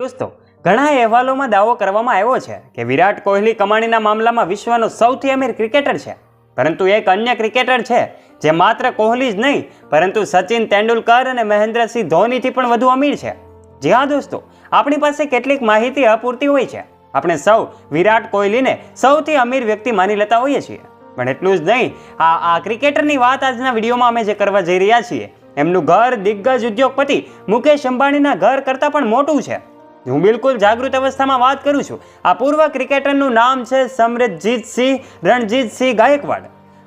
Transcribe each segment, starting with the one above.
દોસ્તો, ઘણા અહેવાલોમાં દાવો કરવામાં આવ્યો છે કે વિરાટ કોહલી કમાણીના મામલામાં વિશ્વનો સૌથી અમીર ક્રિકેટર છે. પરંતુ એક અન્ય ક્રિકેટર છે જે માત્ર કોહલી જ નહીં પરંતુ સચિન તેંડુલકર અને મહેન્દ્રસિંહ ધોનીથી પણ વધુ અમીર છે. જી હા દોસ્તો, આપણી પાસે કેટલીક માહિતી અપૂરતી હોય છે. આપણે સૌ વિરાટ કોહલીને સૌથી અમીર વ્યક્તિ માની લેતા હોઈએ છીએ, પણ એટલું જ નહીં, આ ક્રિકેટરની વાત આજના વિડીયોમાં અમે જે કરવા જઈ રહ્યા છીએ, એમનું ઘર દિગ્ગજ ઉદ્યોગપતિ મુકેશ અંબાણીના ઘર કરતાં પણ મોટું છે. હું બિલકુલ જાગૃત અવસ્થામાં વાત કરું છું. આ પૂર્વ ક્રિકેટરનું નામ છે સમરજીતસિંહ રણજીતસિંહ ગાયકવાડ.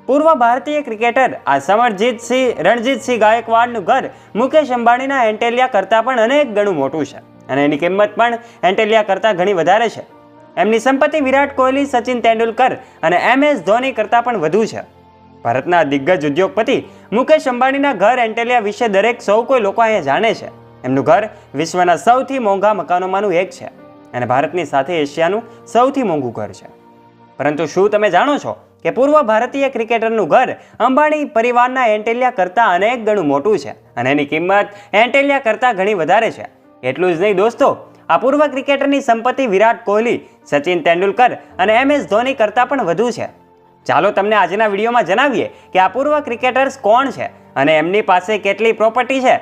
પૂર્વ ભારતીય ક્રિકેટર આ સમરજીતસિંહ રણજીતસિંહ ગાયકવાડનું ઘર મુકેશ અંબાણીના એન્ટેલિયા કરતાં પણ અનેક ગણું મોટું છે અને એની કિંમત પણ એન્ટેલિયા કરતાં ઘણી વધારે છે. એમની સંપત્તિ વિરાટ કોહલી, સચિન તેંડુલકર અને MS ધોની કરતાં પણ વધુ છે. ભારતના દિગ્ગજ ઉદ્યોગપતિ મુકેશ અંબાણીના ઘર એન્ટેલિયા વિશે દરેક સૌ કોઈ લોકો અહીંયા જાણે છે. એમનું ઘર વિશ્વના સૌથી મોંઘા મકાનોમાંનું એક છે અને ભારતની સાથે એશિયાનું સૌથી મોંઘું ઘર છે. પરંતુ શું તમે જાણો છો કે પૂર્વ ભારતીય ક્રિકેટરનું ઘર અંબાણી પરિવારના એન્ટેલિયા કરતાં અનેક ગણું મોટું છે અને એની કિંમત એન્ટેલિયા કરતાં ઘણી વધારે છે. એટલું જ નહીં દોસ્તો, આ પૂર્વ ક્રિકેટરની સંપત્તિ વિરાટ કોહલી, સચિન તેંડુલકર અને MS ધોની કરતાં પણ વધુ છે. ચાલો તમને આજના વિડીયોમાં જણાવીએ કે આ પૂર્વ ક્રિકેટર્સ કોણ છે અને એમની પાસે કેટલી પ્રોપર્ટી છે.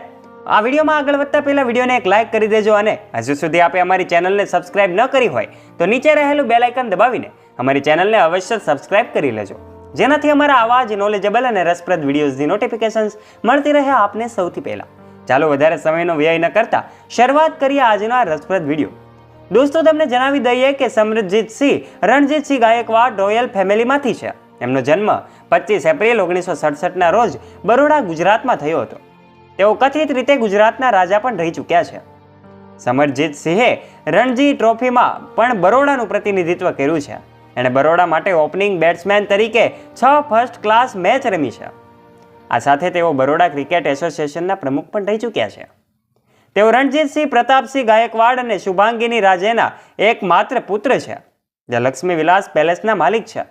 આ વિડીયોમાં આગળ વધતા પહેલા વિડીયોને એક લાઇક કરી દેજો અને હજુ સુધી આપે અમારી ચેનલને સબસ્ક્રાઇબ ન કરી હોય તો નીચે રહેલું બેલ આઇકન દબાવીને અમારી ચેનલને અવશ્ય સબસ્ક્રાઇબ કરી લેજો, જેનાથી અમારા આવા જ નોલેજેબલ અને રસપ્રદ વિડીયોઝની નોટિફિકેશન્સ મળતી રહે આપને સૌથી પહેલા. ચાલો વધારે સમયનો વ્યય ન કરતા શરૂઆત કરીએ આજનો આ રસપ્રદ વિડીયો. દોસ્તો, તમને જણાવી દઈએ કે સમરજીતસિંહ રણજીતસિંહ ગાયકવાડ રોયલ ફેમિલીમાંથી છે. એમનો જન્મ 25 એપ્રિલ 1967ના રોજ બરોડા, ગુજરાતમાં થયો હતો. તેઓ કથિત રીતે ગુજરાતના રાજા પણ રહી ચૂક્યા છે. સમરજીતસિંહે રણજી ટ્રોફીમાં પણ બરોડાનું પ્રતિનિધિત્વ કર્યું છે. એણે બરોડા માટે ઓપનિંગ બેટ્સમેન તરીકે 6 ફર્સ્ટ ક્લાસ મેચ રમી છે. આ સાથે તેઓ બરોડા ક્રિકેટ એસોસિએશનના પ્રમુખ પણ રહી ચૂક્યા છે. તેઓ રણજીતસિંહ પ્રતાપસિંહ ગાયકવાડ અને શુભાંગીની રાજેના એકમાત્ર પુત્ર છે, જે લક્ષ્મી વિલાસ પેલેસના માલિક છે,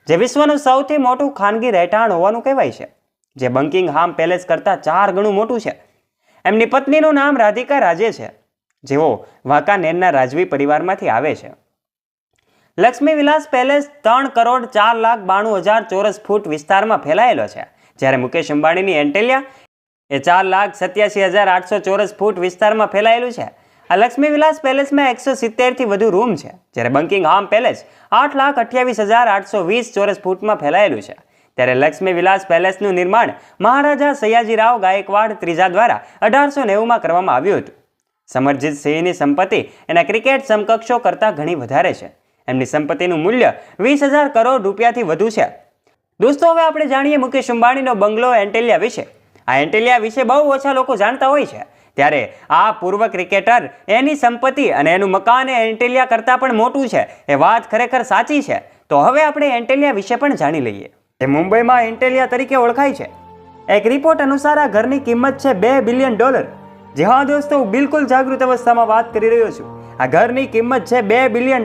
જે વિશ્વનું સૌથી મોટું ખાનગી રહેઠાણ હોવાનું કહેવાય છે, જે બંકિંગહામ પેલેસ કરતાં 4 ગણું મોટું છે. એમની પત્નીનું નામ રાધિકા રાજે છે, જેઓ વાંકાનેરના રાજવી પરિવારમાંથી આવે છે. લક્ષ્મી વિલાસ પેલેસ 3,04,92,000 ચોરસ ફૂટ વિસ્તારમાં ફેલાયેલો છે, જ્યારે મુકેશ અંબાણીની એન્ટેલિયા એ 4,87,800 ચોરસ ફૂટ વિસ્તારમાં ફેલાયેલું છે. આ લક્ષ્મી વિલાસ પેલેસમાં 170 થી વધુ રૂમ છે, જ્યારે બંકિંગહામ પેલેસ 8,28,820 ચોરસ ફૂટમાં ફેલાયેલું છે. ત્યારે લક્ષ્મી વિલાસ પેલેસનું નિર્માણ મહારાજા સયાજીરાવ ગાયકવાડ ત્રીજા દ્વારા 1890માં કરવામાં આવ્યું હતું. સમરજીતસિંહની સંપત્તિ એના ક્રિકેટ સમકક્ષો કરતાં ઘણી વધારે છે. એમની સંપત્તિનું મૂલ્ય 20,000 કરોડ રૂપિયાથી વધુ છે. દોસ્તો, હવે આપણે જાણીએ મુકેશ અંબાણીનો બંગલો એન્ટેલિયા વિશે. આ એન્ટેલિયા વિશે બહુ ઓછા લોકો જાણતા હોય છે. ત્યારે આ પૂર્વ ક્રિકેટર, એની સંપત્તિ અને એનું મકાન એન્ટેલિયા કરતાં પણ મોટું છે એ વાત ખરેખર સાચી છે. તો હવે આપણે એન્ટેલિયા વિશે પણ જાણી લઈએ. એ મુંબઈમાં એન્ટેલિયા તરીકે ઓળખાય છે. એક રિપોર્ટ અનુસાર આ ઘરની કિંમત છે $2 બિલિયન. જી હા દોસ્તો, હું બિલકુલ જાગૃત અવસ્થામાં વાત કરી રહ્યો છું. આ ઘરની કિંમત છે $2 બિલિયન,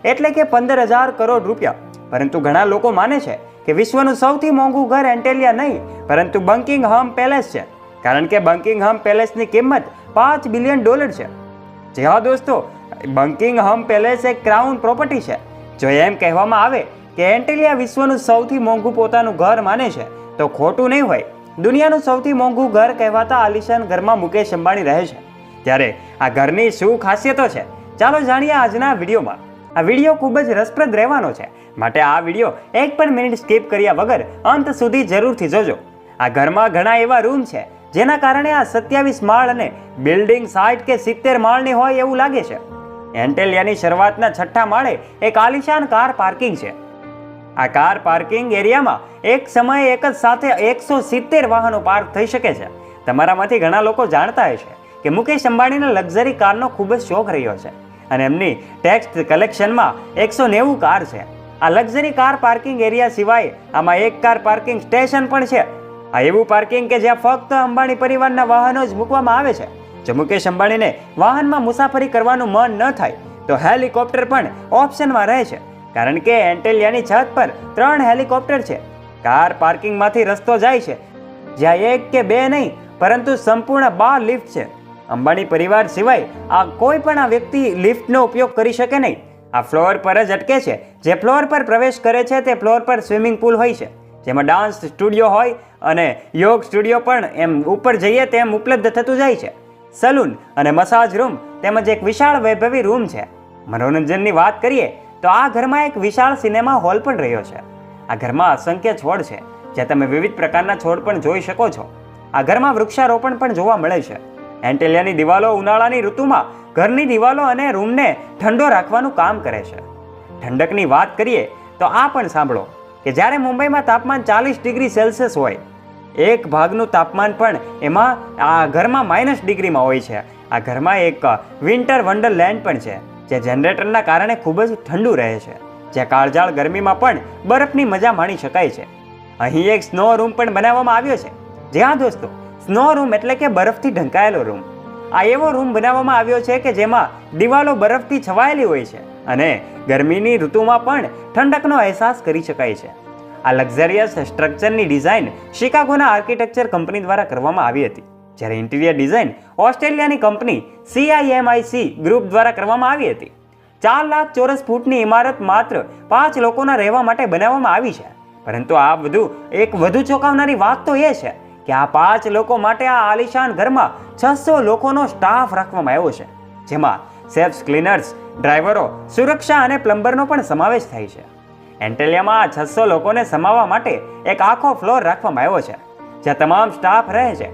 એટલે કે 15,000 કરોડ રૂપિયા. પરંતુ ઘણા લોકો માને છે કે વિશ્વનું સૌથી મોંઘું ઘર એન્ટેલિયા નહીં પરંતુ બંકિંગહામ પેલેસ છે, કારણ કે બંકિંગહામ પેલેસની કિંમત $5 બિલિયન છે. જી હા દોસ્તો, બંકિંગહામ પેલેસ એક ક્રાઉન પ્રોપર્ટી છે. જો એમ કહેવામાં આવે કે એન્ટેલિયા વિશ્વનું સૌથી મોંઘું પોતાનું ઘર માને છે તો ખોટું નહીં હોય. દુનિયાનું સૌથી મોંઘું ઘર કહેવાતા આલિશાન ઘરમાં મુકેશ અંબાણી રહે છે. ત્યારે આ ઘરની શું ખાસિયતો છે, ચાલો જાણીએ આજના વિડીયોમાં. આ વિડીયો ખૂબ જ રસપ્રદ રહેવાનો છે, માટે આ વિડીયો એક પણ મિનિટ સ્કીપ કર્યા વગર અંત સુધી જરૂરથી જોજો. આ ઘરમાં ઘણા એવા રૂમ છે જેના કારણે આ 27 માળ અને બિલ્ડિંગ 60 કે 70 માળની હોય એવું લાગે છે. એન્ટેલિયાની શરૂઆતના 6થા માળે એક આલિશાન કાર પાર્કિંગ છે. આ કાર પાર્કિંગ એરિયામાં એક સમયે એક જ સાથે 170 વાહનો પાર્ક થઈ શકે છે. તમારામાંથી ઘણા લોકો જાણતા હશે કે મુકેશ અંબાણીના લક્ઝરી કારનો ખૂબ જ શોખ રહ્યો છે અને એમની ટેક્સ કલેક્શનમાં 190 કાર છે. આ લક્ઝરી કાર પાર્કિંગ એરિયા સિવાય આમાં એક કાર પાર્કિંગ સ્ટેશન પણ છે. આ એવું પાર્કિંગ કે જ્યાં ફક્ત અંબાણી પરિવારના વાહનો જ મૂકવામાં આવે છે. જો મુકેશ અંબાણીને વાહનમાં મુસાફરી કરવાનું મન ન થાય તો હેલિકોપ્ટર પણ ઓપ્શનમાં રહે છે, કારણ કે એન્ટેલિયાની છત પર 3 હેલિકોપ્ટર છે. કાર પાર્કિંગમાંથી રસ્તો જાય છે જ્યાં 1 કે 2 નહીં પરંતુ સંપૂર્ણ 12 લિફ્ટ છે. અંબાણી પરિવાર સિવાય આ કોઈ પણ આ વ્યક્તિ લિફ્ટનો ઉપયોગ કરી શકે નહીં. આ ફ્લોર પર જ અટકે છે. જે ફ્લોર પર પ્રવેશ કરે છે તે ફ્લોર પર સ્વિમિંગ પુલ હોય છે, જેમાં ડાન્સ સ્ટુડિયો હોય અને યોગ સ્ટુડિયો પણ એમ ઉપર જઈએ તેમ ઉપલબ્ધ થતું જાય છે. સલૂન અને મસાજ રૂમ તેમજ એક વિશાળ વૈભવી રૂમ છે. મનોરંજનની વાત કરીએ તો આ ઘરમાં એક વિશાળ સિનેમા હોલ પણ રહ્યો છે. આ ઘરમાં અસંખ્ય છોડ છે, જ્યાં તમે વિવિધ પ્રકારના છોડ પણ જોઈ શકો છો. આ ઘરમાં વૃક્ષારોપણ પણ જોવા મળે છે. એન્ટેલિયાની દિવાલો ઉનાળાની ઋતુમાં ઘરની દિવાલો અને રૂમને ઠંડો રાખવાનું કામ કરે છે. ઠંડકની વાત કરીએ તો આ પણ સાંભળો કે જ્યારે મુંબઈમાં તાપમાન 40 ડિગ્રી સેલ્સિયસ હોય, એક ભાગનું તાપમાન પણ એમાં આ ઘરમાં -ડિગ્રીમાં હોય છે. આ ઘરમાં એક વિન્ટર વન્ડરલેન્ડ પણ છે, જે જનરેટરના કારણે ખૂબ જ ઠંડુ રહે છે, જ્યાં કાળઝાળ ગરમીમાં પણ બરફની મજા માણી શકાય છે. અહીં એક સ્નો રૂમ પણ બનાવવામાં આવ્યો છે. જ્યાં દોસ્તો, સ્નો રૂમ એટલે કે બરફથી ઢંકાયેલો રૂમ. આ એવો રૂમ બનાવવામાં આવ્યો છે કે જેમાં દિવાલો બરફથી છવાયેલી હોય છે અને ગરમીની ઋતુમાં પણ ઠંડકનો અહેસાસ કરી શકાય છે. આ લક્ઝરિયસ સ્ટ્રક્ચરની ડિઝાઇન શિકાગોના આર્કિટેક્ચર કંપની દ્વારા કરવામાં આવી હતી, જ્યારે ઇન્ટિરિયર ડિઝાઇન ઓસ્ટ્રેલિયાની કંપની CIMIC ગ્રુપ દ્વારા કરવામાં આવી હતી. 4 લાખ ચોરસ ફૂટની ઇમારત માત્ર 5 લોકોના રહેવા માટે બનાવવામાં આવી છે. પરંતુ આ એક વધુ ચોંકાવનારી વાત તો એ છે કે આ 5 લોકો માટે આ આલિશાન ઘરમાં 600 લોકોનો સ્ટાફ રાખવામાં આવ્યો છે, જેમાં શેફ્સ, ક્લીનર્સ, ડ્રાઈવરો, સુરક્ષા અને પ્લમ્બરનો પણ સમાવેશ થાય છે. એન્ટેલિયામાં આ 600 લોકોને સમાવવા માટે એક આખો ફ્લોર રાખવામાં આવ્યો છે, જ્યાં તમામ સ્ટાફ રહે છે.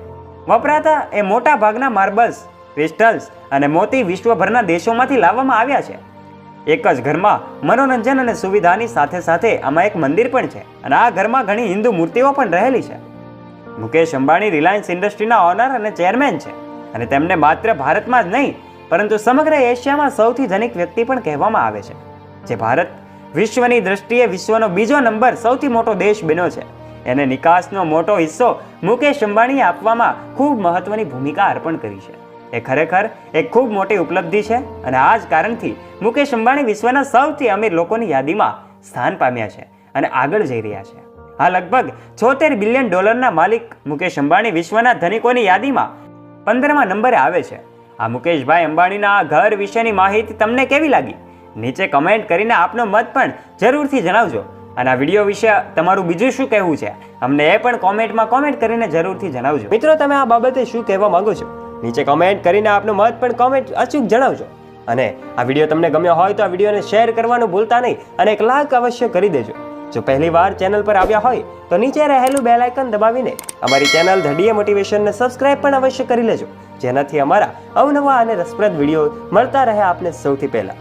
વપરાતા એ મોટા ભાગના માર્બલ્સ, ક્રિસ્ટલ્સ અને મોતી વિશ્વભરના દેશોમાંથી લાવવામાં આવ્યા છે. એક જ ઘરમાં મનોરંજન અને સુવિધાની સાથે સાથે આમાં એક મંદિર પણ છે અને આ ઘરમાં ઘણી હિન્દુ મૂર્તિઓ પણ રહેલી છે. મુકેશ અંબાણી રિલાયન્સ ઇન્ડસ્ટ્રીના ઓનર અને ચેરમેન છે અને તેમને માત્ર ભારતમાં જ નહીં પરંતુ સમગ્ર એશિયામાં સૌથી ધનિક વ્યક્તિ પણ કહેવામાં આવે છે. જે ભારત વિશ્વની દ્રષ્ટિએ વિશ્વનો બીજો નંબર સૌથી મોટો દેશ બન્યો છે, એને નિકાસનો મોટો હિસ્સો મુકેશ અંબાણીએ આપવામાં ખૂબ મહત્વની ભૂમિકા અર્પણ કરી છે. એ ખરેખર એક ખૂબ મોટી ઉપલબ્ધિ છે અને આ જ કારણથી મુકેશ અંબાણી વિશ્વના સૌથી અમીર લોકોની યાદીમાં સ્થાન પામ્યા છે અને આગળ જઈ રહ્યા છે. આ લગભગ $76 બિલિયન માલિક મુકેશ અંબાણી વિશ્વના ધનિકોની યાદીમાં 15મા નંબરે આવે છે. આ મુકેશભાઈ અંબાણીના આ ઘર વિશેની માહિતી તમને કેવી લાગી? નીચે કમેન્ટ કરીને આપનો મત પણ જરૂરથી જણાવજો અને આ વિડીયો વિશે તમારું બીજું શું કહેવું છે અમને એ પણ કોમેન્ટમાં કોમેન્ટ કરીને જરૂરથી જણાવજો. મિત્રો, તમે આ બાબતે શું કહેવા માંગો છો? નીચે કમેન્ટ કરીને આપનો મત પણ કોમેન્ટ અચૂક જણાવજો. અને આ વિડીયો તમને ગમ્યો હોય તો આ વિડીયોને શેર કરવાનું ભૂલતા નહીં અને એક લાઈક અવશ્ય કરી દેજો. જો પહેલી વાર ચેનલ પર આવ્યા હોય તો નીચે રહેલું બેલ આઇકન દબાવીને અમારી ચેનલ ધ ડીએ મોટિવેશનને સબસ્ક્રાઇબ પણ અવશ્ય કરી લેજો, જેનાથી અમારા અવનવા અને રસપ્રદ વિડીયો મળતા રહે આપને સૌથી પહેલા.